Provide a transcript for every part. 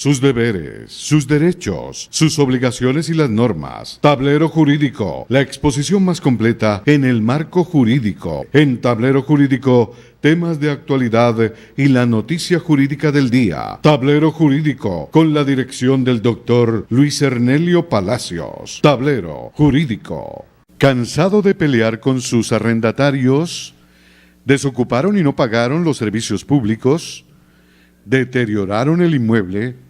sus deberes, sus derechos, sus obligaciones y las normas. Tablero Jurídico, la exposición más completa en el marco jurídico. En Tablero Jurídico, temas de actualidad y la noticia jurídica del día. Tablero Jurídico, con la dirección del doctor Luis Ernelio Palacios. Tablero Jurídico. ¿Cansado de pelear con sus arrendatarios? ¿Desocuparon y no pagaron los servicios públicos? ¿Deterioraron el inmueble?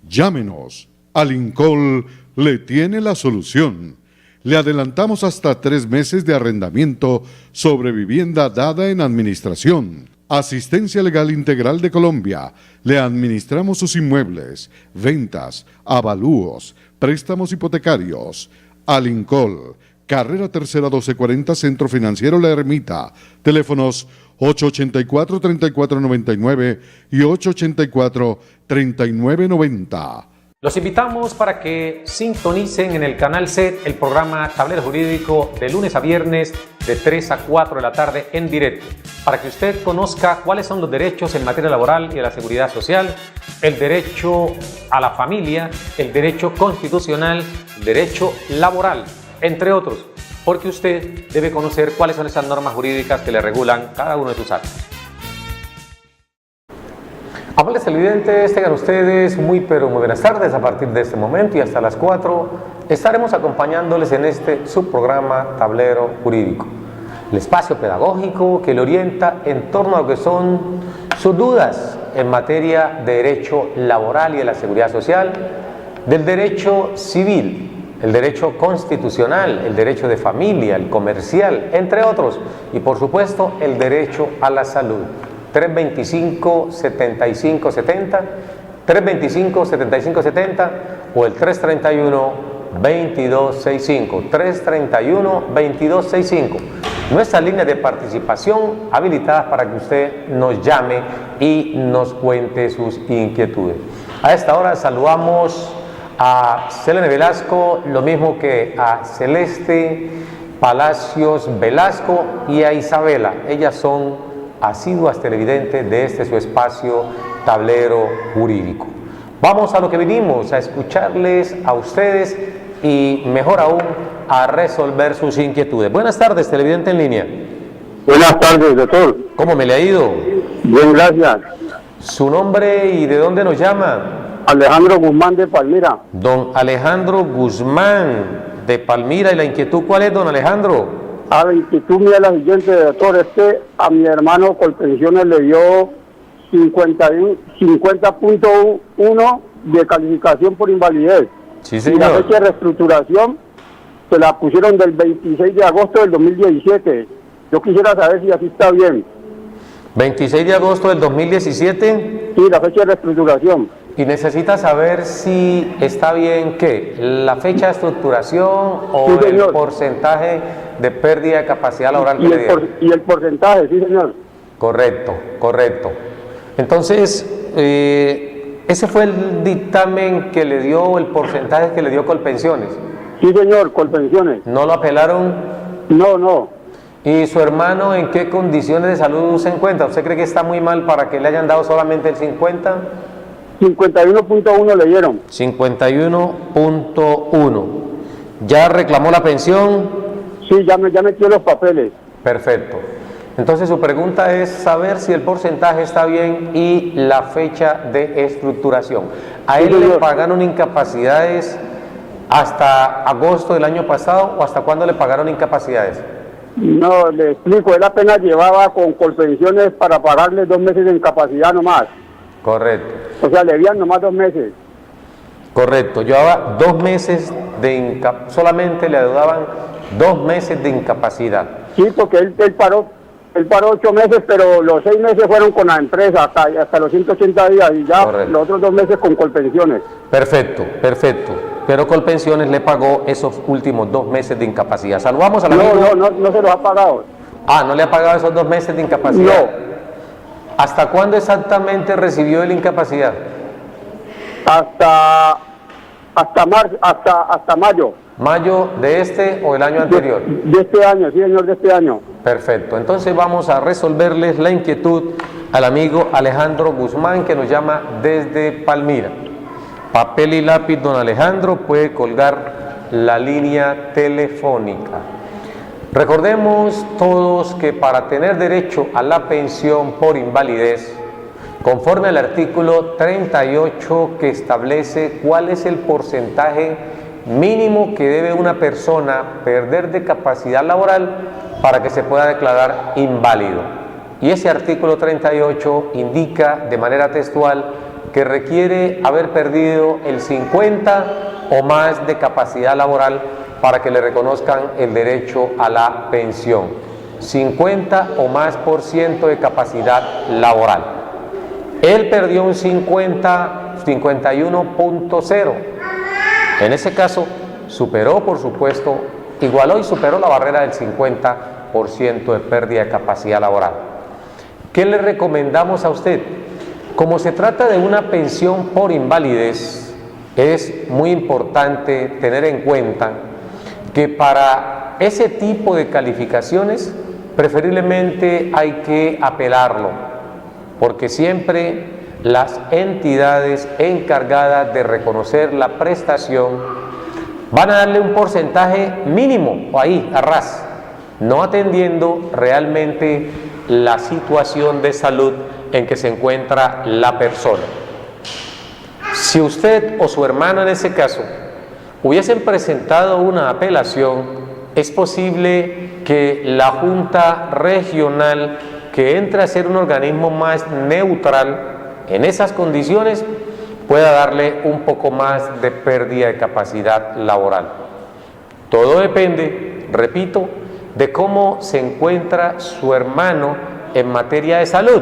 Llámenos. Alincol le tiene la solución. Le adelantamos hasta 3 meses de arrendamiento sobre vivienda dada en administración. Asistencia Legal Integral de Colombia. Le administramos sus inmuebles, ventas, avalúos, préstamos hipotecarios. Alincol. Carrera Tercera 1240, Centro Financiero La Ermita. Teléfonos 884-3499 y 884-3990. Los invitamos para que sintonicen en el canal SED el programa Tablero Jurídico de lunes a viernes de 3 a 4 de la tarde en directo, para que usted conozca cuáles son los derechos en materia laboral y de la seguridad social, el derecho a la familia, el derecho constitucional, el derecho laboral, entre otros, porque usted debe conocer cuáles son esas normas jurídicas que le regulan cada uno de sus actos. Amables televidentes, tengan ustedes muy buenas tardes. A partir de este momento y hasta las 4 estaremos acompañándoles en este subprograma Tablero Jurídico, el espacio pedagógico que le orienta en torno a lo que son sus dudas en materia de derecho laboral y de la seguridad social, del derecho civil, el derecho constitucional, el derecho de familia, el comercial, entre otros, y por supuesto el derecho a la salud. 325-7570, 325-7570 o el 331-2265, 331-2265. Nuestras líneas de participación habilitadas para que usted nos llame y nos cuente sus inquietudes. A esta hora saludamos a Selene Velasco, lo mismo que a Celeste Palacios Velasco y a Isabela. Ellas son asiduas televidentes de este su espacio Tablero Jurídico. Vamos a lo que vinimos, a escucharles a ustedes y mejor aún a resolver sus inquietudes. Buenas tardes, televidente en línea. Buenas tardes, doctor. ¿Cómo me le ha ido? Bien, gracias. ¿Su nombre y de dónde nos llama? Alejandro Guzmán de Palmira. Don Alejandro Guzmán de Palmira. ¿Y la inquietud cuál es, don Alejandro? A la inquietud mía es la siguiente, doctor, es que a mi hermano Colpensiones le dio 50.1 de calificación por invalidez. Sí, señor. Y la fecha de reestructuración se la pusieron del 26 de agosto del 2017. Yo quisiera saber si así está bien. 26 de agosto del 2017. Sí, la fecha de reestructuración. Y necesita saber si está bien, ¿qué? ¿La fecha de estructuración o sí, el porcentaje de pérdida de capacidad laboral que le dieron? Y el porcentaje, sí, señor. Correcto, correcto. Entonces, ese fue el dictamen que le dio, el porcentaje que le dio Colpensiones. Sí, señor, Colpensiones. ¿No lo apelaron? No. ¿Y su hermano en qué condiciones de salud se encuentra? ¿Usted cree que está muy mal para que le hayan dado solamente el 50? 51.1 le dieron. 51.1. ¿Ya reclamó la pensión? Sí, ya metió los papeles. Perfecto. Entonces su pregunta es saber si el porcentaje está bien y la fecha de estructuración. ¿A él le pagaron incapacidades hasta agosto del año pasado o hasta cuándo le pagaron incapacidades? No, le explico, él apenas llevaba con Colpensiones para pagarle 2 meses de incapacidad nomás. Correcto. O sea, le debían nomás 2 meses. Correcto, llevaba 2 meses de solamente le daban 2 meses de incapacidad. Sí, porque él paró 8 meses, pero los 6 meses fueron con la empresa, hasta los 180 días, y ya correcto, los otros 2 meses con Colpensiones. Perfecto. Pero Colpensiones le pagó esos últimos 2 meses de incapacidad. Saludamos al amigo. No se los ha pagado. Ah, ¿no le ha pagado esos 2 meses de incapacidad? No. ¿Hasta cuándo exactamente recibió la incapacidad? Hasta mayo. ¿Mayo de este o el año anterior? De este año, sí, señor, de este año. Perfecto. Entonces vamos a resolverles la inquietud al amigo Alejandro Guzmán, que nos llama desde Palmira. Papel y lápiz, don Alejandro, puede colgar la línea telefónica. Recordemos todos que para tener derecho a la pensión por invalidez, conforme al artículo 38 que establece cuál es el porcentaje mínimo que debe una persona perder de capacidad laboral para que se pueda declarar inválido. Y ese artículo 38 indica de manera textual que requiere haber perdido el 50 o más de capacidad laboral para que le reconozcan el derecho a la pensión. 50 o más % de capacidad laboral. Él perdió un 51.0. En ese caso, superó, por supuesto, igualó y superó la barrera del 50% de pérdida de capacidad laboral. ¿Qué le recomendamos a usted? Como se trata de una pensión por invalidez, es muy importante tener en cuenta que para ese tipo de calificaciones, preferiblemente hay que apelarlo, porque siempre las entidades encargadas de reconocer la prestación van a darle un porcentaje mínimo, ahí, a ras, no atendiendo realmente la situación de salud en que se encuentra la persona. Si usted o su hermano en ese caso hubiesen presentado una apelación, es posible que la Junta Regional, que entra a ser un organismo más neutral en esas condiciones, pueda darle un poco más de pérdida de capacidad laboral. Todo depende, repito, de cómo se encuentra su hermano en materia de salud.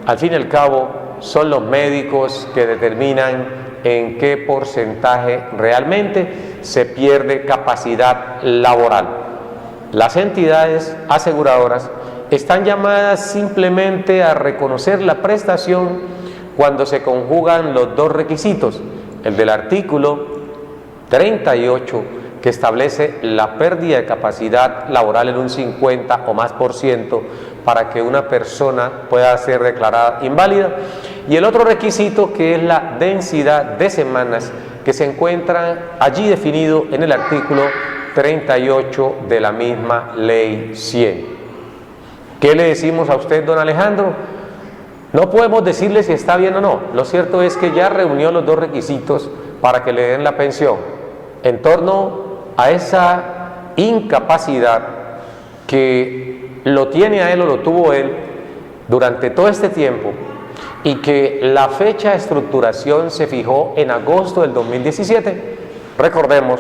Al fin y al cabo, son los médicos que determinan en qué porcentaje realmente se pierde capacidad laboral. Las entidades aseguradoras están llamadas simplemente a reconocer la prestación cuando se conjugan los dos requisitos, el del artículo 38, que establece la pérdida de capacidad laboral en un 50 o más % para que una persona pueda ser declarada inválida, y el otro requisito, que es la densidad de semanas, que se encuentra allí definido en el artículo 38 de la misma ley 100. ¿Qué le decimos a usted, don Alejandro? No podemos decirle si está bien o no. Lo cierto es que ya reunió los dos requisitos para que le den la pensión. En torno a esa incapacidad que lo tiene a él o lo tuvo él durante todo este tiempo, y que la fecha de estructuración se fijó en agosto del 2017. Recordemos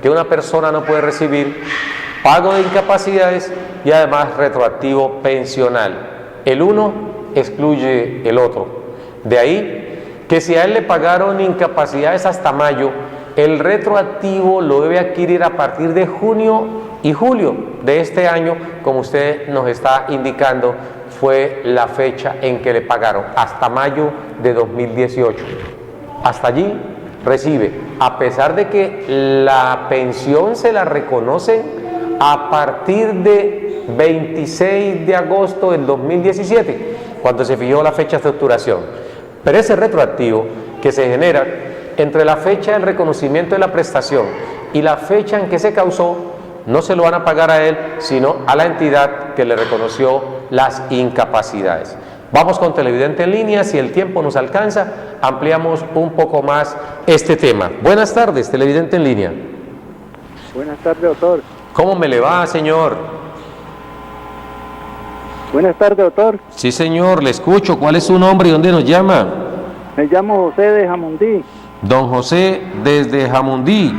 que una persona no puede recibir pago de incapacidades y además retroactivo pensional. El uno excluye el otro. De ahí que si a él le pagaron incapacidades hasta mayo, el retroactivo lo debe adquirir a partir de junio y julio de este año, como usted nos está indicando, fue la fecha en que le pagaron, hasta mayo de 2018. Hasta allí recibe, a pesar de que la pensión se la reconocen a partir de 26 de agosto del 2017, cuando se fijó la fecha de estructuración. Pero ese retroactivo que se genera entre la fecha del reconocimiento de la prestación y la fecha en que se causó, no se lo van a pagar a él, sino a la entidad que le reconoció las incapacidades. Vamos con televidente en línea, si el tiempo nos alcanza, ampliamos un poco más este tema. Buenas tardes, televidente en línea. Buenas tardes, doctor. ¿Cómo me le va, señor? Buenas tardes, doctor. Sí, señor, le escucho. ¿Cuál es su nombre y dónde nos llama? Me llamo José de Jamundí. Don José, desde Jamundí.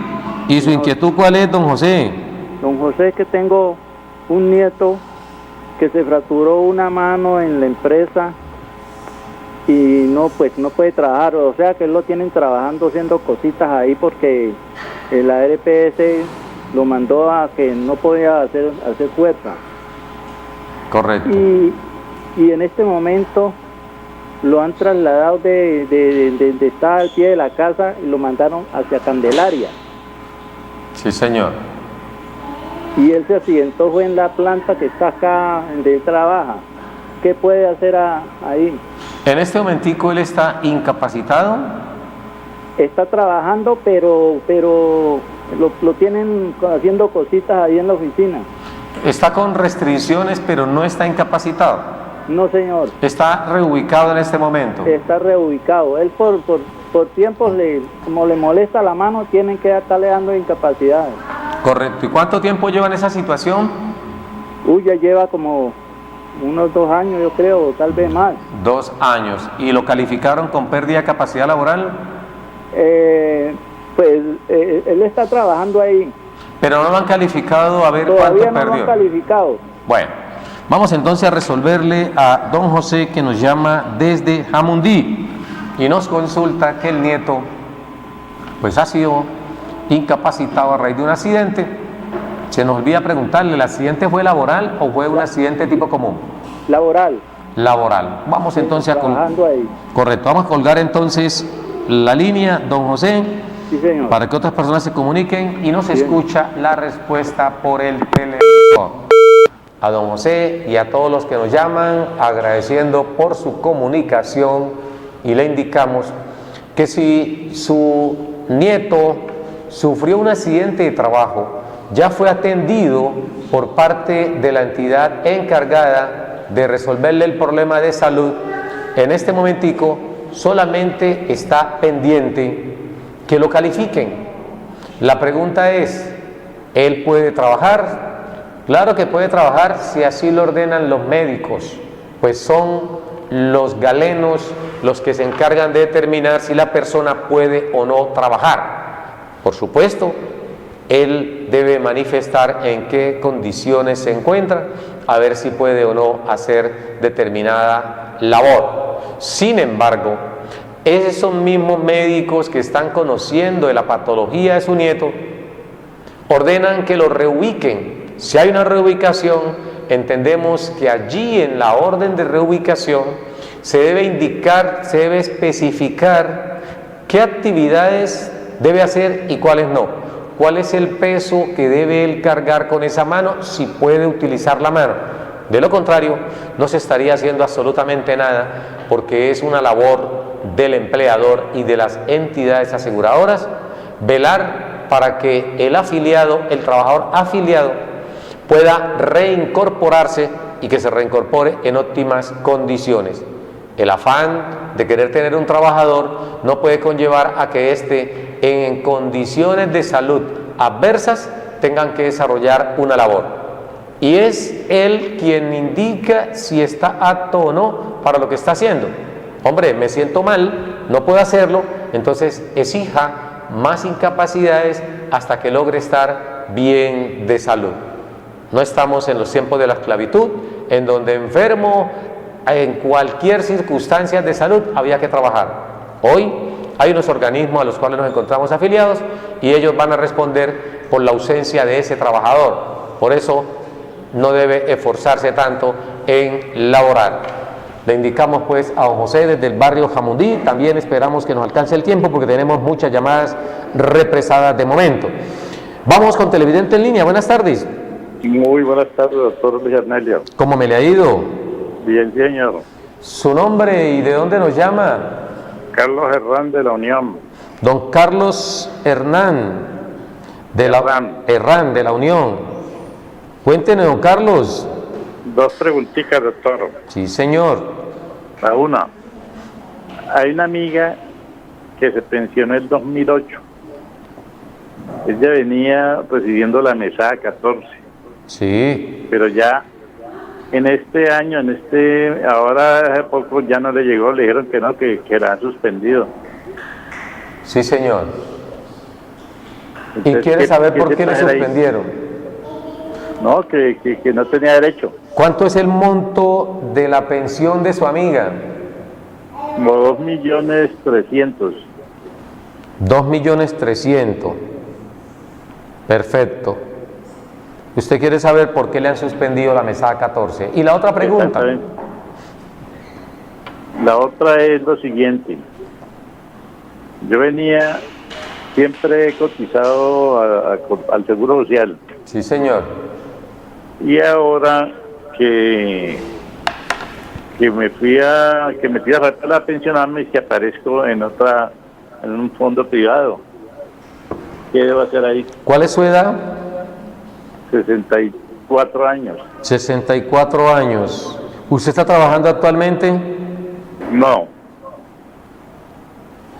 ¿Y su inquietud cuál es, don José? Don José, que tengo un nieto que se fracturó una mano en la empresa y no puede trabajar, o sea que él lo tienen trabajando haciendo cositas ahí porque la RPS lo mandó a que no podía hacer fuerza. Correcto. Y en este momento lo han trasladado de estar al pie de la casa y lo mandaron hacia Candelaria. Sí, señor. Y él se accidentó, fue en la planta que está acá donde él trabaja. ¿Qué puede hacer ahí? En este momentico él está incapacitado. Está trabajando, pero lo tienen haciendo cositas ahí en la oficina. Está con restricciones, pero no está incapacitado. No, señor. Está reubicado en este momento. Está reubicado. Él por tiempos, como le molesta la mano, tienen que estarle dando incapacidades. Correcto. ¿Y cuánto tiempo lleva en esa situación? Ya lleva como unos 2 años, yo creo, o tal vez más. 2 años. ¿Y lo calificaron con pérdida de capacidad laboral? Él está trabajando ahí. Pero no lo han calificado, a ver Todavía cuánto no lo perdió. han calificado. Bueno, vamos entonces a resolverle a don José, que nos llama desde Jamundí y nos consulta que el nieto pues ha sido incapacitado a raíz de un accidente. Se nos olvida preguntarle, ¿el accidente fue laboral o fue un accidente tipo común? Laboral. Laboral. Vamos entonces Trabajando ahí. Correcto, vamos a colgar entonces la línea, don José, Sí, señor. para que otras personas se comuniquen y nos escucha la respuesta por el teléfono. A don José y a todos los que nos llaman, agradeciendo por su comunicación, y le indicamos que si su nieto sufrió un accidente de trabajo, ya fue atendido por parte de la entidad encargada de resolverle el problema de salud. En este momentico solamente está pendiente que lo califiquen. La pregunta es, ¿él puede trabajar? Claro que puede trabajar si así lo ordenan los médicos, pues son los galenos los que se encargan de determinar si la persona puede o no trabajar. Por supuesto, él debe manifestar en qué condiciones se encuentra, a ver si puede o no hacer determinada labor. Sin embargo, esos mismos médicos que están conociendo de la patología de su nieto ordenan que lo reubiquen. Si hay una reubicación, entendemos que allí en la orden de reubicación se debe indicar, se debe especificar qué actividades debe hacer y cuáles no. Cuál es el peso que debe él cargar con esa mano, si puede utilizar la mano. De lo contrario, no se estaría haciendo absolutamente nada, porque es una labor del empleador y de las entidades aseguradoras velar para que el afiliado, el trabajador afiliado, pueda reincorporarse y que se reincorpore en óptimas condiciones. El afán de querer tener un trabajador no puede conllevar a que éste, en condiciones de salud adversas, tengan que desarrollar una labor. Y es él quien indica si está apto o no para lo que está haciendo. Hombre, me siento mal, no puedo hacerlo, entonces exija más incapacidades hasta que logre estar bien de salud. No estamos en los tiempos de la esclavitud, en donde enfermo, en cualquier circunstancia de salud, había que trabajar. Hoy hay unos organismos a los cuales nos encontramos afiliados y ellos van a responder por la ausencia de ese trabajador. Por eso no debe esforzarse tanto en laborar. Le indicamos pues a don José desde el barrio Jamundí. También esperamos que nos alcance el tiempo porque tenemos muchas llamadas represadas de momento. Vamos con televidente en línea. Buenas tardes. Muy buenas tardes, doctor Luis Arnelio. ¿Cómo me le ha ido? Bien, señor. ¿Su nombre y de dónde nos llama? Carlos Herrán de la Unión. Don Carlos Hernán de Herrán de la Unión. Cuéntenos, don Carlos. 2 preguntitas, doctor. Sí, señor. La una, hay una amiga que se pensionó en el 2008. Ella venía recibiendo la mesada 14. Sí. Pero ya en este año, ahora hace poco ya no le llegó, le dijeron que no, que la han suspendido. Sí, señor. Entonces, ¿Y quiere saber por qué le se trae ahí? suspendieron? No, que no tenía derecho. ¿Cuánto es el monto de la pensión de su amiga? Como 2.300.000. 2.300.000. Perfecto. Usted quiere saber por qué le han suspendido la mesada 14. Y la otra pregunta. Exactamente. La otra es lo siguiente. Yo siempre he cotizado al Seguro Social. Sí, señor. Y ahora que me fui a tratar de pensionarme y que aparezco en otra en un fondo privado. ¿Qué debo hacer ahí? ¿Cuál es su edad? 64 años. 64 años. ¿Usted está trabajando actualmente? No,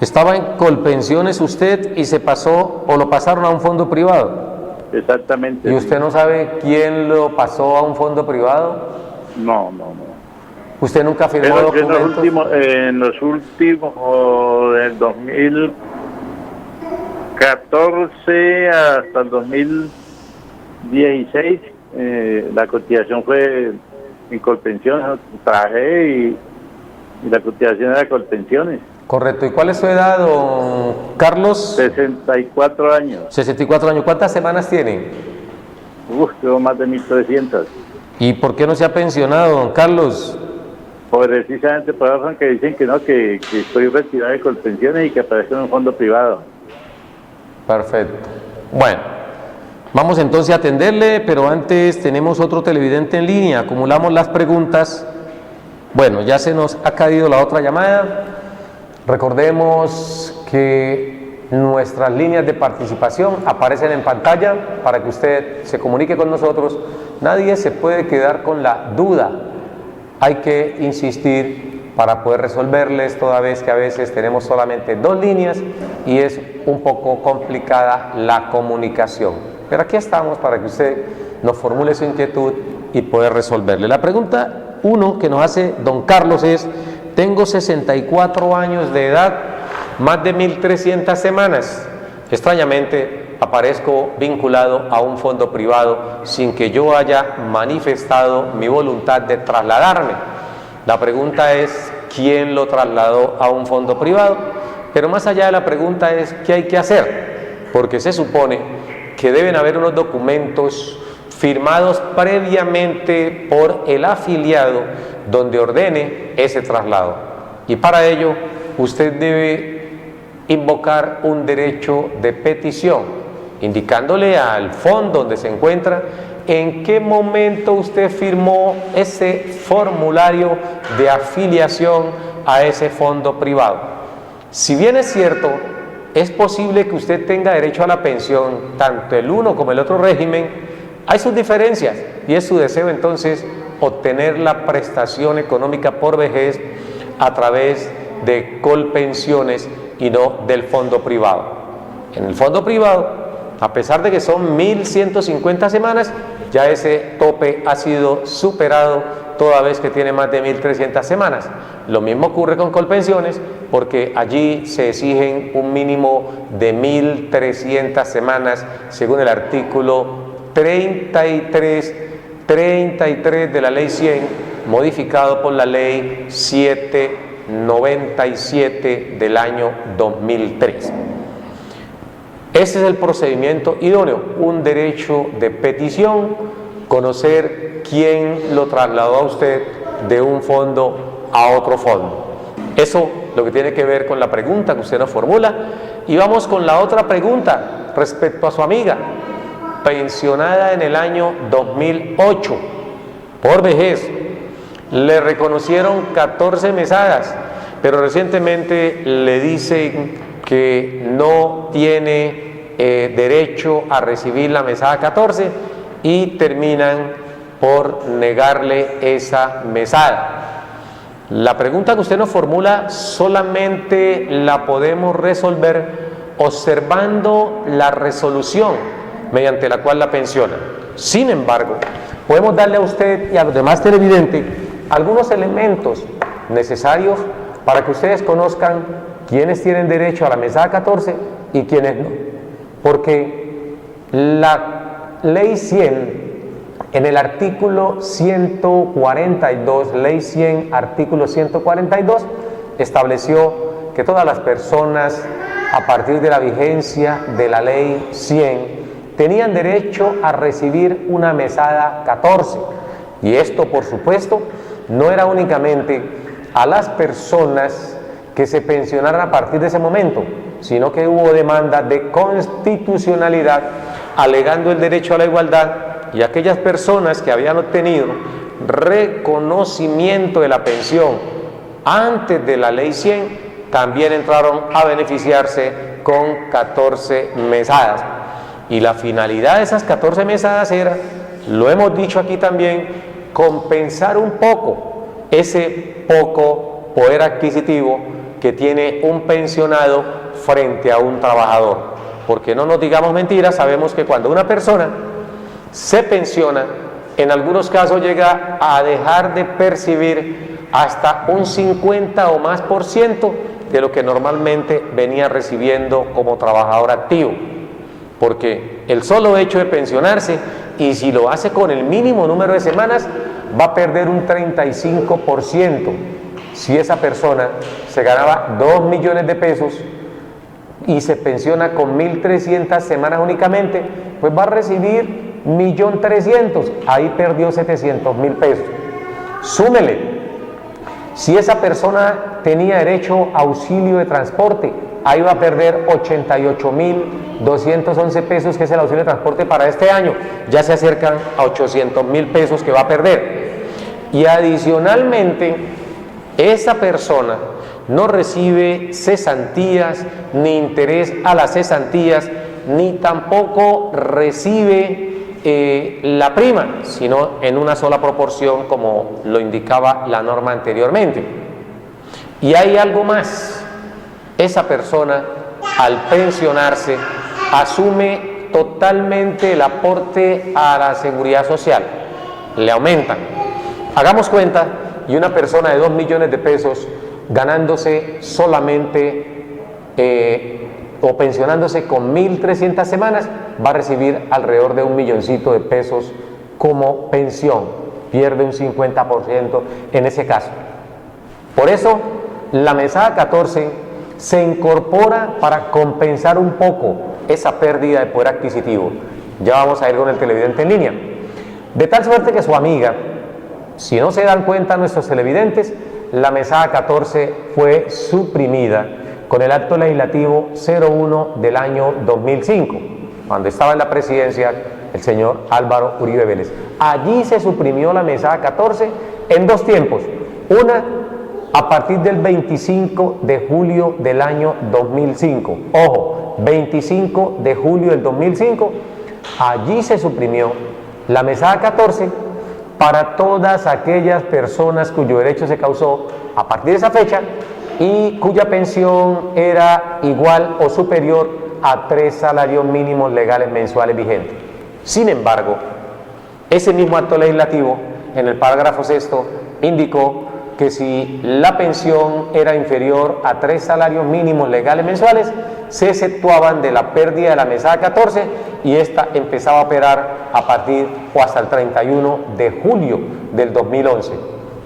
¿Estaba en Colpensiones usted y se pasó o lo pasaron a un fondo privado? exactamente. ¿Y usted no sabe quién lo pasó a un fondo privado? No. ¿Usted nunca firmó Pero yo documentos? en los últimos del 2014 hasta el 2016, la cotización fue en Colpensiones. Trabajé y la cotización era Colpensiones. Correcto. ¿Y cuál es su edad, don Carlos? 64 años. 64 años. ¿Cuántas semanas tiene? Tengo más de 1.300. ¿Y por qué no se ha pensionado, don Carlos? Precisamente por eso que dicen que no, que estoy retirado de Colpensiones y que aparezco en un fondo privado. Perfecto. Bueno, vamos entonces a atenderle, pero antes tenemos otro televidente en línea. Acumulamos las preguntas. Bueno, ya se nos ha caído la otra llamada. Recordemos que nuestras líneas de participación aparecen en pantalla para que usted se comunique con nosotros. Nadie se puede quedar con la duda. Hay que insistir para poder resolverles, toda vez que a veces tenemos solamente 2 líneas y es un poco complicada la comunicación. Pero aquí estamos para que usted nos formule su inquietud y poder resolverle. La pregunta 1 que nos hace don Carlos es: tengo 64 años de edad, más de 1.300 semanas. Extrañamente aparezco vinculado a un fondo privado sin que yo haya manifestado mi voluntad de trasladarme. La pregunta es: ¿quién lo trasladó a un fondo privado? Pero más allá de la pregunta es: ¿qué hay que hacer? Porque se supone que deben haber unos documentos firmados previamente por el afiliado donde ordene ese traslado. Y para ello usted debe invocar un derecho de petición, indicándole al fondo donde se encuentra en qué momento usted firmó ese formulario de afiliación a ese fondo privado. Si bien es cierto, es posible que usted tenga derecho a la pensión, tanto el uno como el otro régimen, hay sus diferencias y es su deseo entonces obtener la prestación económica por vejez a través de Colpensiones y no del fondo privado. En el fondo privado, a pesar de que son 1.150 semanas, ya ese tope ha sido superado toda vez que tiene más de 1.300 semanas. Lo mismo ocurre con Colpensiones, porque allí se exigen un mínimo de 1.300 semanas según el artículo 33 de la ley 100, modificado por la ley 797 del año 2003. Ese es el procedimiento idóneo, un derecho de petición, conocer quién lo trasladó a usted de un fondo a otro fondo. Eso lo que tiene que ver con la pregunta que usted nos formula. Y vamos con la otra pregunta respecto a su amiga, pensionada en el año 2008 por vejez. Le reconocieron 14 mesadas, pero recientemente le dicen que no tiene derecho a recibir la mesada 14 y terminan por negarle esa mesada. La pregunta que usted nos formula solamente la podemos resolver observando la resolución mediante la cual la pensiona. Sin embargo, podemos darle a usted y a los demás televidentes algunos elementos necesarios para que ustedes conozcan quiénes tienen derecho a la mesada 14 y quiénes no. Porque la ley 100, en el artículo 142, ley 100, artículo 142, estableció que todas las personas, a partir de la vigencia de la ley 100, tenían derecho a recibir una mesada 14. Y esto, por supuesto, no era únicamente a las personas que se pensionaran a partir de ese momento, sino que hubo demanda de constitucionalidad alegando el derecho a la igualdad, y aquellas personas que habían obtenido reconocimiento de la pensión antes de la ley 100 también entraron a beneficiarse con 14 mesadas. Y la finalidad de esas 14 mesadas era, lo hemos dicho aquí también, compensar un poco ese poco poder adquisitivo que tiene un pensionado frente a un trabajador. Porque no nos digamos mentiras, sabemos que cuando una persona se pensiona, en algunos casos llega a dejar de percibir hasta un 50 o más por ciento de lo que normalmente venía recibiendo como trabajador activo. Porque el solo hecho de pensionarse, y si lo hace con el mínimo número de semanas, va a perder un 35%. Si esa persona se ganaba 2 millones de pesos y se pensiona con 1.300 semanas únicamente, pues va a recibir 1.300.000, ahí perdió 700.000 pesos. Súmele, si esa persona tenía derecho a auxilio de transporte, ahí va a perder 88.211 pesos, que es el auxilio de transporte para este año, ya se acercan a 800.000 pesos que va a perder. Y adicionalmente, esa persona no recibe cesantías, ni interés a las cesantías, ni tampoco recibe la prima, sino en una sola proporción, como lo indicaba la norma anteriormente. Y hay algo más: esa persona, al pensionarse, asume totalmente el aporte a la seguridad social, le aumentan. Hagamos cuenta, y una persona de 2 millones de pesos ganándose solamente o pensionándose con 1.300 semanas, va a recibir alrededor de 1 milloncito de pesos como pensión, pierde un 50% en ese caso. Por eso la mesada 14 se incorpora para compensar un poco esa pérdida de poder adquisitivo. Ya vamos a ir con el televidente en línea. De tal suerte que su amiga, si no se dan cuenta nuestros televidentes, la mesada 14 fue suprimida con el acto legislativo 01 del año 2005, cuando estaba en la presidencia el señor Álvaro Uribe Vélez. Allí se suprimió la mesada 14 en 2 tiempos. Una, a partir del 25 de julio del año 2005. Ojo, 25 de julio del 2005, allí se suprimió la mesada 14 para todas aquellas personas cuyo derecho se causó a partir de esa fecha y cuya pensión era igual o superior a 3 salarios mínimos legales mensuales vigentes. Sin embargo, ese mismo acto legislativo, en el parágrafo 6º, indicó que si la pensión era inferior a 3 salarios mínimos legales mensuales, se exceptuaban de la pérdida de la mesada 14 y esta empezaba a operar a partir o hasta el 31 de julio del 2011.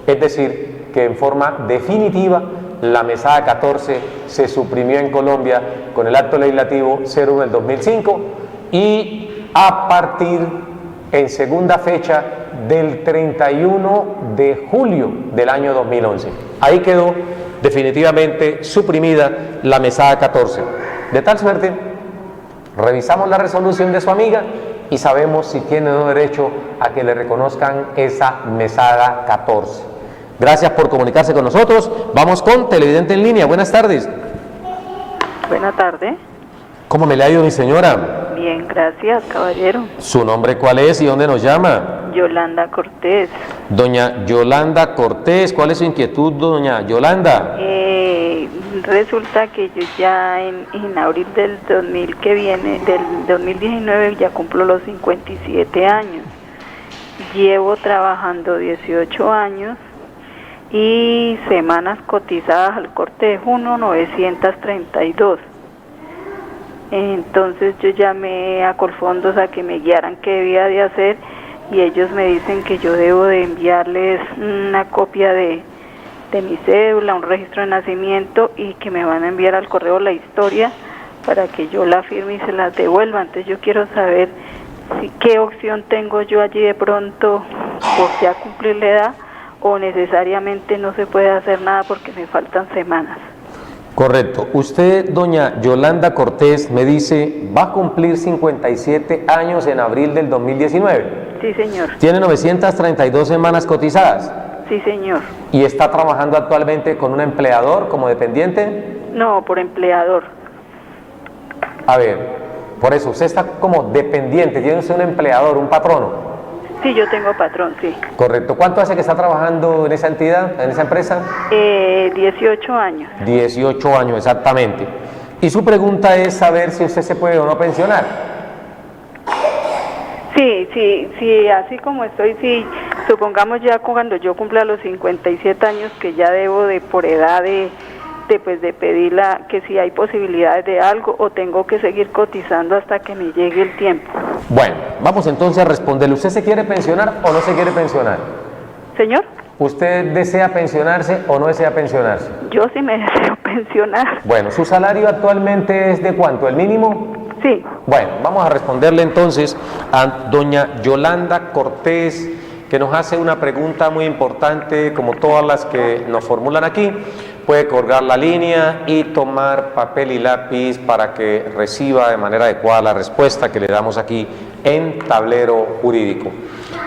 Es decir, que en forma definitiva la mesada 14 se suprimió en Colombia con el acto legislativo 01 del 2005 y a partir en segunda fecha del 31 de julio del año 2011. Ahí quedó definitivamente suprimida la mesada 14. De tal suerte, revisamos la resolución de su amiga y sabemos si tiene o no derecho a que le reconozcan esa mesada 14. Gracias por comunicarse con nosotros. Vamos con televidente en línea. Buenas tardes. Buenas tardes. ¿Cómo me le ha ido, mi señora? Bien, gracias, caballero. ¿Su nombre cuál es y dónde nos llama? Yolanda Cortés. Doña Yolanda Cortés, ¿cuál es su inquietud, doña Yolanda? Resulta que yo ya en abril del 2000 que viene, del 2019, ya cumplo los 57 años. Llevo trabajando 18 años y semanas cotizadas al corte de junio 932. Entonces yo llamé a Colfondos a que me guiaran qué debía de hacer y ellos me dicen que yo debo de enviarles una copia de mi cédula, un registro de nacimiento y que me van a enviar al correo la historia para que yo la firme y se las devuelva. Entonces yo quiero saber qué opción tengo yo allí de pronto por ya cumplir la edad o necesariamente no se puede hacer nada porque me faltan semanas. Correcto. Usted, doña Yolanda Cortés, me dice, va a cumplir 57 años en abril del 2019. Sí, señor. ¿Tiene 932 semanas cotizadas? Sí, señor. ¿Y está trabajando actualmente con un empleador como dependiente? No, por empleador. A ver, por eso, usted está como dependiente, tiene usted un empleador, un patrono. Sí, yo tengo patrón, sí. Correcto. ¿Cuánto hace que está trabajando en esa entidad, en esa empresa? 18 años. 18 años, exactamente. Y su pregunta es saber si usted se puede o no pensionar. Sí, así como estoy, sí, supongamos ya cuando yo cumpla los 57 años, que ya debo de por edad de pedirla, que si hay posibilidades de algo o tengo que seguir cotizando hasta que me llegue el tiempo. Bueno, vamos entonces a responderle. ¿Usted se quiere pensionar o no se quiere pensionar? Señor, ¿Usted desea pensionarse o no desea pensionarse? yo sí me deseo pensionar. Bueno, ¿su salario actualmente es de cuánto? ¿El mínimo? Sí. Bueno, vamos a responderle entonces a doña Yolanda Cortés, que nos hace una pregunta muy importante, como todas las que nos formulan aquí. Puede colgar la línea y tomar papel y lápiz para que reciba de manera adecuada la respuesta que le damos aquí en Tablero Jurídico.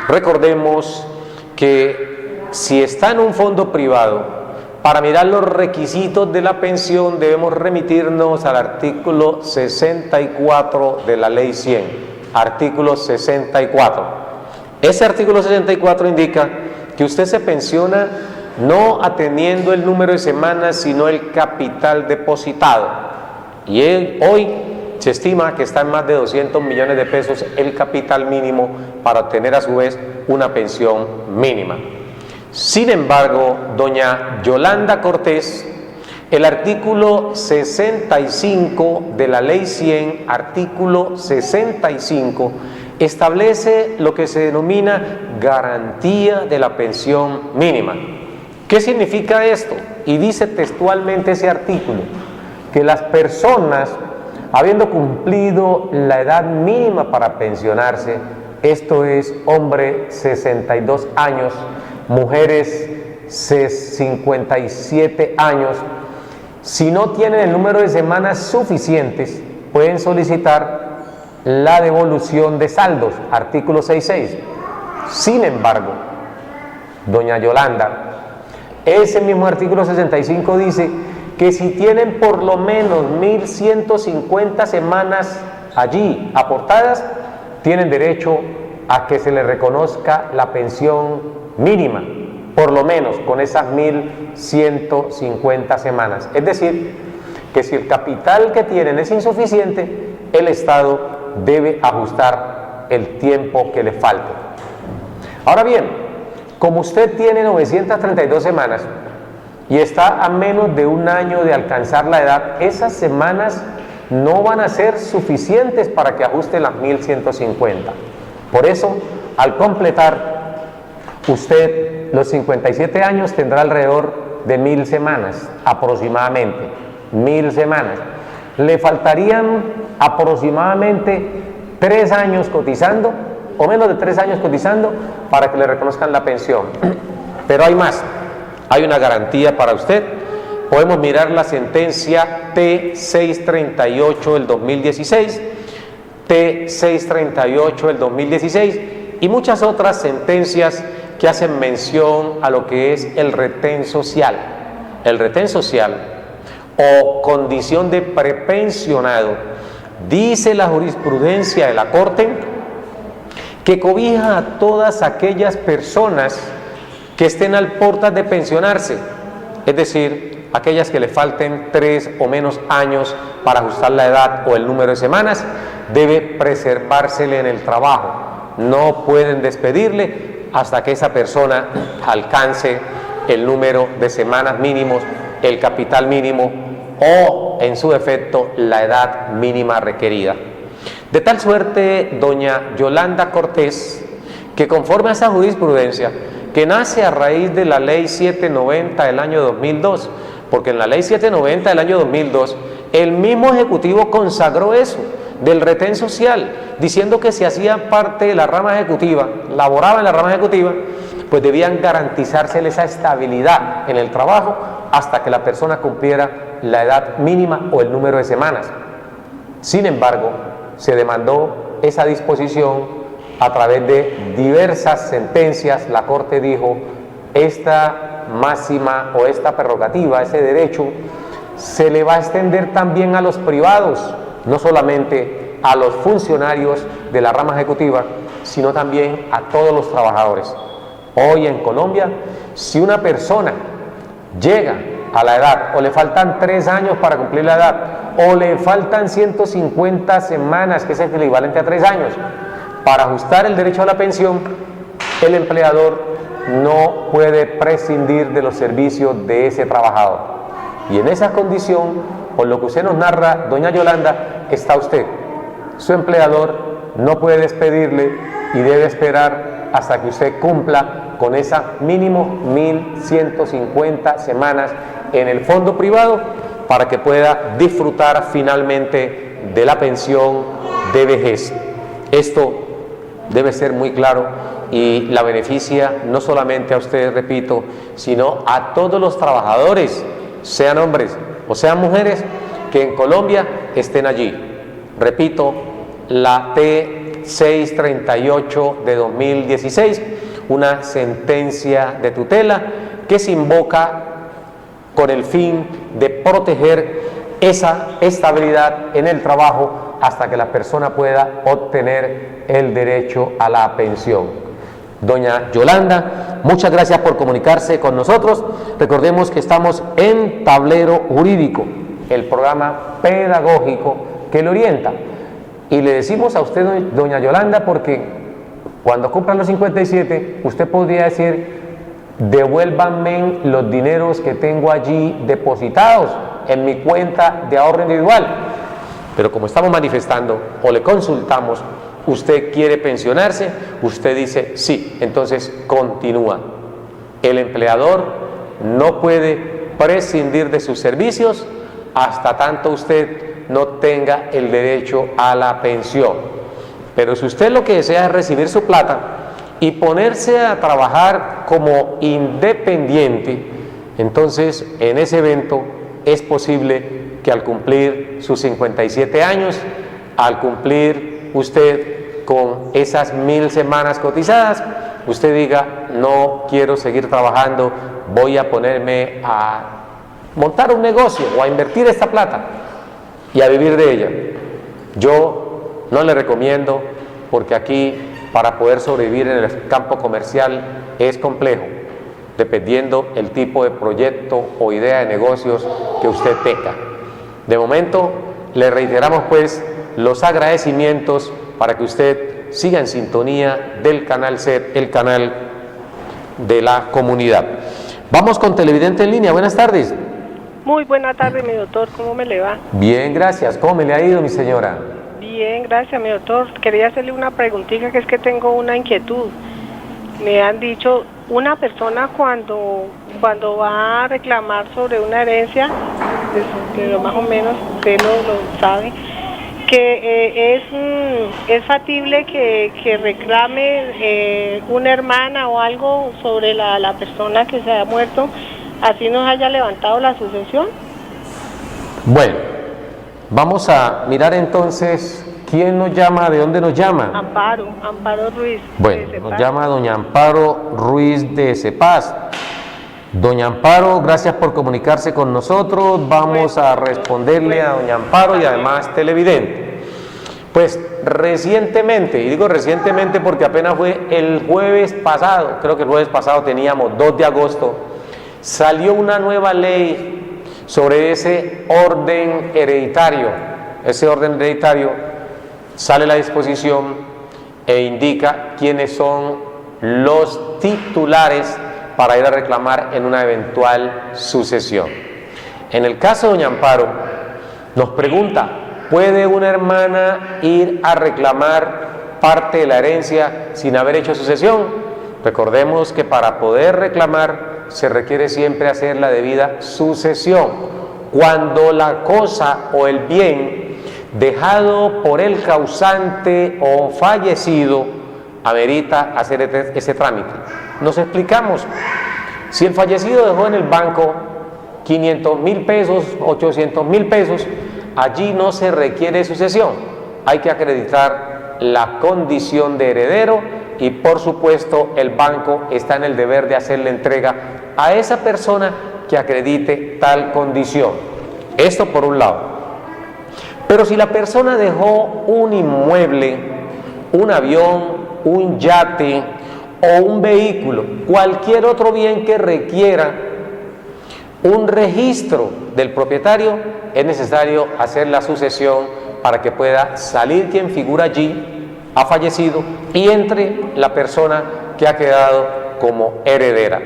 Recordemos que si está en un fondo privado, para mirar los requisitos de la pensión debemos remitirnos al artículo 64 de la Ley 100, artículo 64. Ese artículo 64 indica que usted se pensiona no atendiendo el número de semanas, sino el capital depositado. Y hoy se estima que está en más de 200 millones de pesos el capital mínimo para obtener a su vez una pensión mínima. Sin embargo, doña Yolanda Cortés, el artículo 65 de la Ley 100, artículo 65, establece lo que se denomina garantía de la pensión mínima. ¿Qué significa esto? Y dice textualmente ese artículo, que las personas, habiendo cumplido la edad mínima para pensionarse, esto es, hombre 62 años, mujeres 57 años, si no tienen el número de semanas suficientes, pueden solicitar la devolución de saldos, artículo 66. Sin embargo, doña Yolanda, ese mismo artículo 65 dice que si tienen por lo menos 1.150 semanas allí aportadas, tienen derecho a que se les reconozca la pensión mínima, por lo menos con esas 1.150 semanas. Es decir, que si el capital que tienen es insuficiente, el Estado debe ajustar el tiempo que le falte. Ahora bien, como usted tiene 932 semanas y está a menos de un año de alcanzar la edad, esas semanas no van a ser suficientes para que ajuste las 1.150. Por eso, al completar usted los 57 años, tendrá alrededor de 1.000 semanas, aproximadamente, 1.000 semanas. Le faltarían aproximadamente 3 años cotizando, o menos de 3 años cotizando, para que le reconozcan la pensión. Pero hay más, hay una garantía para usted. Podemos mirar la sentencia T638 del 2016, T638 del 2016 y muchas otras sentencias que hacen mención a lo que es el retén social. El retén social o condición de prepensionado, dice la jurisprudencia de la Corte, que cobija a todas aquellas personas que estén al portas de pensionarse, es decir, aquellas que le falten 3 o menos años para ajustar la edad o el número de semanas, debe preservársele en el trabajo. No pueden despedirle hasta que esa persona alcance el número de semanas mínimos, el capital mínimo o, en su defecto, la edad mínima requerida. De tal suerte, doña Yolanda Cortés, que conforme a esa jurisprudencia, que nace a raíz de la Ley 790 del año 2002, porque en la Ley 790 del año 2002, el mismo Ejecutivo consagró eso, del retén social, diciendo que si hacían parte de la rama ejecutiva, laboraban en la rama ejecutiva, pues debían garantizársele esa estabilidad en el trabajo hasta que la persona cumpliera la edad mínima o el número de semanas. Sin embargo, se demandó esa disposición a través de diversas sentencias. La Corte dijo, esta máxima o esta prerrogativa, ese derecho, se le va a extender también a los privados, no solamente a los funcionarios de la rama ejecutiva, sino también a todos los trabajadores. Hoy en Colombia, si una persona llega a la edad, o le faltan 3 años para cumplir la edad, o le faltan 150 semanas, que es el equivalente a 3 años, para ajustar el derecho a la pensión, el empleador no puede prescindir de los servicios de ese trabajador. Y en esa condición, por lo que usted nos narra, doña Yolanda, está usted. Su empleador no puede despedirle y debe esperar hasta que usted cumpla con esa mínimo 1.150 semanas en el fondo privado para que pueda disfrutar finalmente de la pensión de vejez. Esto debe ser muy claro y la beneficia no solamente a usted, repito, sino a todos los trabajadores, sean hombres o sean mujeres, que en Colombia estén allí. Repito, la T638 de 2016, una sentencia de tutela que se invoca con el fin de proteger esa estabilidad en el trabajo hasta que la persona pueda obtener el derecho a la pensión. Doña Yolanda, muchas gracias por comunicarse con nosotros. Recordemos que estamos en Tablero Jurídico, el programa pedagógico que le orienta. Y le decimos a usted, doña Yolanda, porque cuando cumplan los 57, usted podría decir: devuélvanme los dineros que tengo allí depositados en mi cuenta de ahorro individual. Pero como estamos manifestando o le consultamos, usted quiere pensionarse, usted dice sí, entonces continúa. El empleador no puede prescindir de sus servicios hasta tanto usted no tenga el derecho a la pensión. Pero si usted lo que desea es recibir su plata y ponerse a trabajar como independiente, entonces en ese evento es posible que al cumplir sus 57 años, al cumplir usted con esas 1000 semanas cotizadas, usted diga: no quiero seguir trabajando, voy a ponerme a montar un negocio o a invertir esta plata y a vivir de ella. Yo no le recomiendo, porque aquí para poder sobrevivir en el campo comercial es complejo, dependiendo el tipo de proyecto o idea de negocios que usted tenga. De momento, le reiteramos pues los agradecimientos para que usted siga en sintonía del canal SED, el canal de la comunidad. Vamos con televidente en línea. Buenas tardes. Muy buena tarde, mi doctor. ¿Cómo me le va? Bien, gracias. ¿Cómo me le ha ido, mi señora? Bien, gracias, mi doctor. Quería hacerle una preguntita, que es que tengo una inquietud. Me han dicho, una persona cuando va a reclamar sobre una herencia, pero más o menos usted lo sabe, que es factible que reclame una hermana o algo sobre la persona que se ha muerto, así nos haya levantado la sucesión. Bueno, vamos a mirar entonces quién nos llama, de dónde nos llama. Amparo Ruiz. Bueno, nos llama doña Amparo Ruiz de Cepaz. Doña Amparo, gracias por comunicarse con nosotros. Vamos a responderle a doña Amparo y además televidente. Pues recientemente, y digo recientemente porque apenas fue el jueves pasado, creo que el jueves pasado teníamos 2 de agosto, salió una nueva ley sobre ese orden hereditario. Ese orden hereditario sale la disposición e indica quiénes son los titulares para ir a reclamar en una eventual sucesión. En el caso de doña Amparo, nos pregunta: ¿puede una hermana ir a reclamar parte de la herencia sin haber hecho sucesión? Recordemos que para poder reclamar se requiere siempre hacer la debida sucesión. Cuando la cosa o el bien dejado por el causante o fallecido amerita hacer ese trámite. Nos explicamos. Si el fallecido dejó en el banco 500.000 pesos, 800.000 pesos, allí no se requiere sucesión. Hay que acreditar la condición de heredero y por supuesto el banco está en el deber de hacerle entrega a esa persona que acredite tal condición. Esto por un lado. Pero si la persona dejó un inmueble, un avión, un yate o un vehículo, cualquier otro bien que requiera un registro del propietario, es necesario hacer la sucesión para que pueda salir quien figura allí, ha fallecido, y entre la persona que ha quedado como heredera.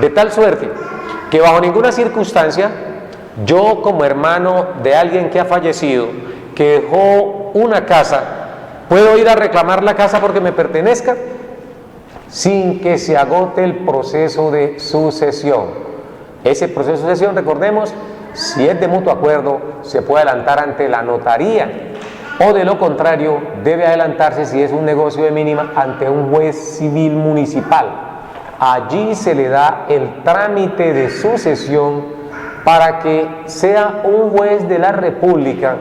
De tal suerte que bajo ninguna circunstancia yo, como hermano de alguien que ha fallecido, que dejó una casa, puedo ir a reclamar la casa porque me pertenezca sin que se agote el proceso de sucesión. Ese proceso de sucesión, recordemos, si es de mutuo acuerdo, se puede adelantar ante la notaría, o de lo contrario, debe adelantarse, si es un negocio de mínima, ante un juez civil municipal. Allí se le da el trámite de sucesión para que sea un juez de la República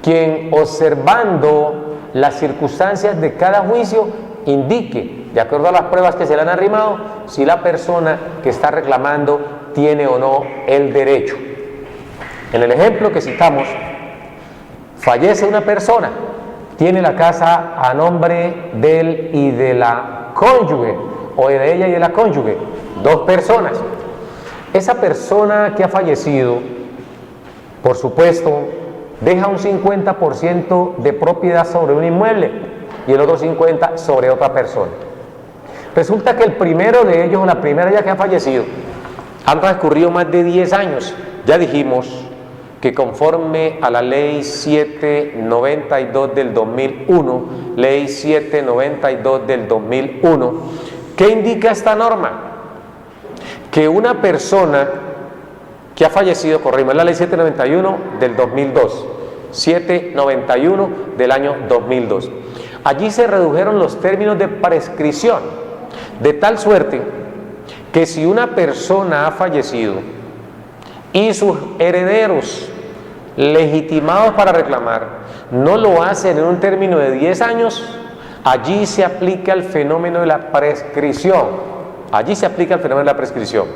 quien, observando las circunstancias de cada juicio, indique, de acuerdo a las pruebas que se le han arrimado, si la persona que está reclamando tiene o no el derecho. En el ejemplo que citamos, fallece una persona, tiene la casa a nombre de él y de la cónyuge, o de ella y de la cónyuge, dos personas. Esa persona que ha fallecido, por supuesto, deja un 50% de propiedad sobre un inmueble y el otro 50% sobre otra persona. Resulta que el primero de ellos, o la primera ya que ha fallecido, han transcurrido más de 10 años. Ya dijimos que conforme a la ley 792 del 2001, ley 792 del 2001, ¿qué indica esta norma? Que una persona que ha fallecido, corrimos, la ley 791 del 2002, 791 del año 2002. Allí se redujeron los términos de prescripción, de tal suerte que si una persona ha fallecido y sus herederos legitimados para reclamar no lo hacen en un término de 10 años, allí se aplica el fenómeno de la prescripción. Allí se aplica el fenómeno de la prescripción.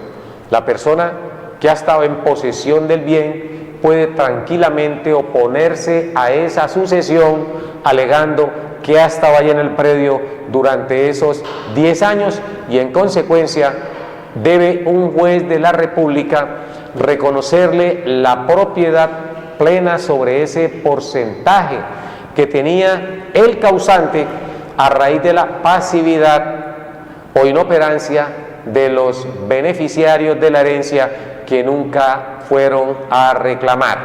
La persona que ha estado en posesión del bien puede tranquilamente oponerse a esa sucesión alegando que ha estado ahí en el predio durante esos 10 años y en consecuencia debe un juez de la República reconocerle la propiedad plena sobre ese porcentaje que tenía el causante a raíz de la pasividad o inoperancia de los beneficiarios de la herencia que nunca fueron a reclamar.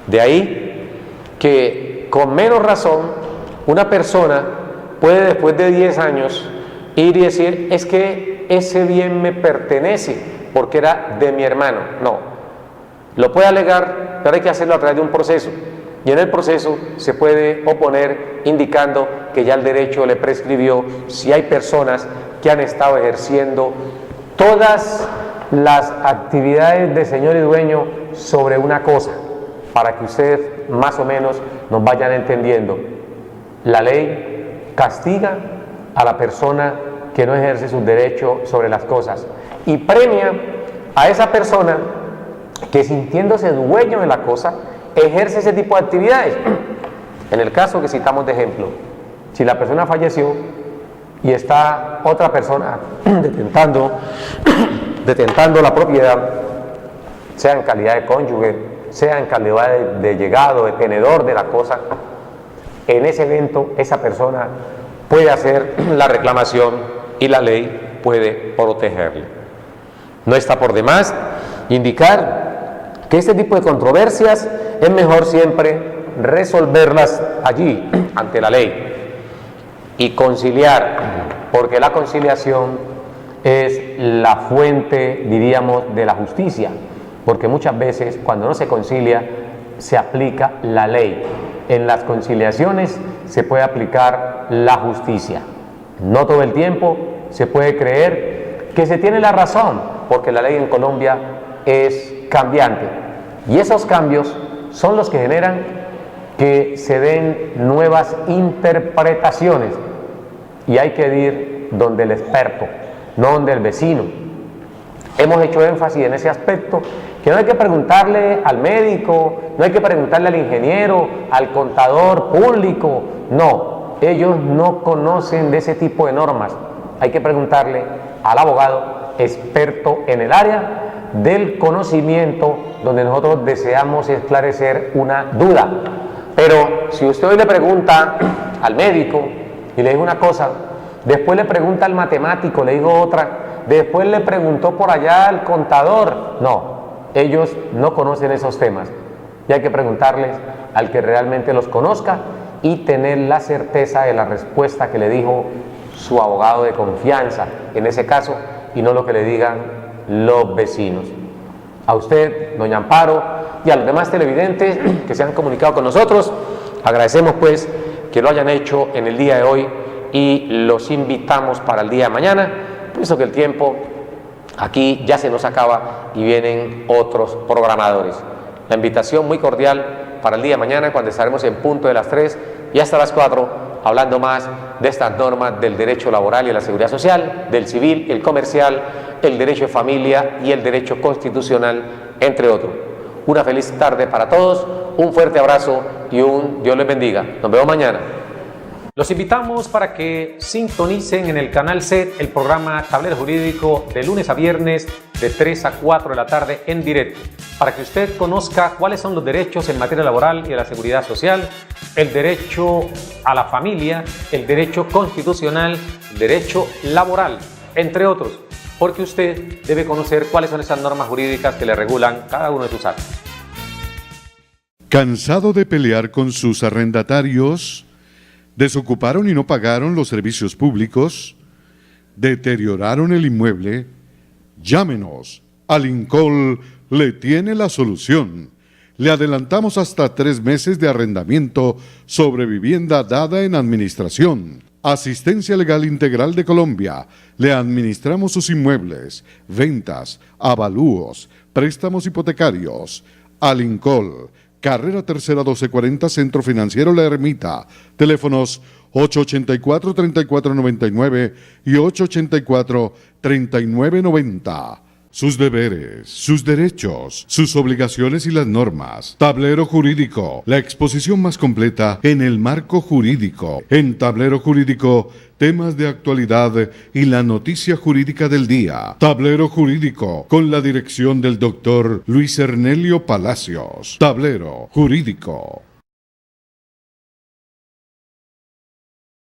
De ahí que con menos razón una persona puede después de 10 años ir y decir, es que ese bien me pertenece porque era de mi hermano. No, lo puede alegar, pero hay que hacerlo a través de un proceso, y en el proceso se puede oponer indicando que ya el derecho le prescribió si hay personas que han estado ejerciendo todas las actividades de señor y dueño sobre una cosa, para que ustedes más o menos nos vayan entendiendo. La ley castiga a la persona que no ejerce su derecho sobre las cosas y premia a esa persona que, sintiéndose dueño de la cosa, ejerce ese tipo de actividades. En el caso que citamos de ejemplo, si la persona falleció y está otra persona detentando la propiedad, sea en calidad de cónyuge, sea en calidad de llegado, de tenedor de la cosa, en ese evento esa persona puede hacer la reclamación y la ley puede protegerle. No está por demás indicar que este tipo de controversias es mejor siempre resolverlas allí, ante la ley, y conciliar, porque la conciliación es la fuente, diríamos, de la justicia, porque muchas veces cuando no se concilia se aplica la ley. En las conciliaciones se puede aplicar la justicia. No todo el tiempo se puede creer que se tiene la razón, porque la ley en Colombia es cambiante, y esos cambios son los que generan que se den nuevas interpretaciones. y hay que ir donde el experto, no donde el vecino. Hemos hecho énfasis en ese aspecto, que no hay que preguntarle al médico, no hay que preguntarle al ingeniero, al contador público, no, ellos no conocen de ese tipo de normas. Hay que preguntarle al abogado experto en el área del conocimiento, donde nosotros deseamos esclarecer una duda. Pero si usted hoy le pregunta al médico y le dice una cosa, después le pregunta al matemático, le digo otra, después le preguntó por allá al contador, no, ellos no conocen esos temas. Y hay que preguntarles al que realmente los conozca y tener la certeza de la respuesta que le dijo su abogado de confianza, en ese caso, y no lo que le digan los vecinos. A usted, doña Amparo, y a los demás televidentes que se han comunicado con nosotros, agradecemos pues que lo hayan hecho en el día de hoy y los invitamos para el día de mañana, puesto que el tiempo aquí ya se nos acaba y vienen otros programadores. La invitación muy cordial para el día de mañana, cuando estaremos en punto de las 3 y hasta las 4, hablando más de estas normas del derecho laboral y la seguridad social, del civil, el comercial, el derecho de familia y el derecho constitucional, entre otros. Una feliz tarde para todos, un fuerte abrazo y un Dios les bendiga. Nos vemos mañana. Los invitamos para que sintonicen en el canal SET el programa Tablero Jurídico de lunes a viernes de 3 a 4 de la tarde en directo, para que usted conozca cuáles son los derechos en materia laboral y de la seguridad social, el derecho a la familia, el derecho constitucional, el derecho laboral, entre otros, porque usted debe conocer cuáles son esas normas jurídicas que le regulan cada uno de sus actos. ¿Cansado de pelear con sus arrendatarios? ¿Desocuparon y no pagaron los servicios públicos? ¿Deterioraron el inmueble? Llámenos. Alincol le tiene la solución. Le adelantamos hasta 3 meses de arrendamiento sobre vivienda dada en administración. Asistencia Legal Integral de Colombia. Le administramos sus inmuebles, ventas, avalúos, préstamos hipotecarios. Alincol. Carrera Tercera 1240, Centro Financiero La Ermita. Teléfonos 884-3499 y 884-3990. Sus deberes, sus derechos, sus obligaciones y las normas. Tablero Jurídico, la exposición más completa en el marco jurídico. En Tablero Jurídico, temas de actualidad y la noticia jurídica del día. Tablero Jurídico, con la dirección del doctor Luis Ernelio Palacios. Tablero Jurídico.